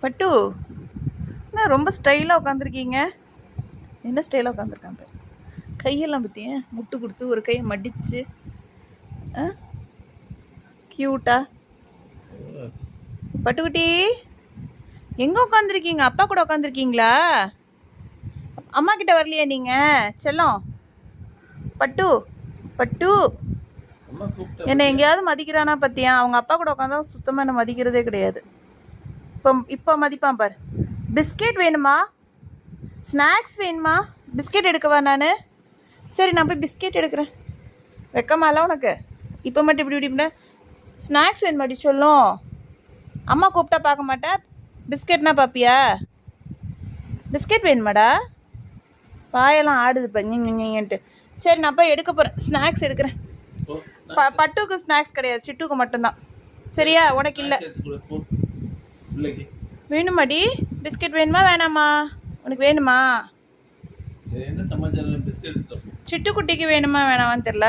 பட்டு என்ன ரொம்ப ஸ்டைலாக உட்காந்துருக்கீங்க? என்ன ஸ்டைலாக உட்காந்துருக்காங்க? கையெல்லாம் பற்றிய முட்டு கொடுத்து ஒரு கையை மடிச்சு க்யூட்டா. பட்டுக்குட்டி எங்கே உட்காந்துருக்கீங்க? அப்பா கூட உட்காந்துருக்கீங்களா? அம்மா கிட்ட வரலையா நீங்கள் செல்லம்? பட்டு பட்டு என்னை எங்கேயாவது மதிக்கிறானா பத்தியா? அவங்க அப்பா கூட உட்காந்தா சுத்தமாக என்ன மதிக்கிறதே கிடையாது. இப்போ மதிப்பான் பார். பிஸ்கெட் வேணுமா? ஸ்நாக்ஸ் வேணுமா? பிஸ்கெட் எடுக்கவா நான்? சரி நான் போய் பிஸ்கெட் எடுக்கிறேன். வெக்கமால உனக்கு? இப்போ மட்டும் இப்படி இப்படி ஸ்நாக்ஸ் வேணுமாடி சொல்லும். அம்மா கூப்பிட்டா பார்க்க மாட்டேன். பிஸ்கெட்னா பார்ப்பியா? பிஸ்கெட் வேணுமாடா? பாயெல்லாம் ஆடுது பண்ணிட்டு. சரி நான் போய் எடுக்க போகிறேன். ஸ்நாக்ஸ் எடுக்கிறேன். பட்டுக்கு ஸ்நாக்ஸ் கிடையாது, சிட்டுக்கு மட்டும்தான். சரியா? உனக்கு இல்லை. வேணுமாடி? பிஸ்கெட் வேணுமா வேணாமா? உனக்கு வேணுமா? சிட்டுக்குட்டிக்கு வேணுமா வேணாமான்னு தெரியல.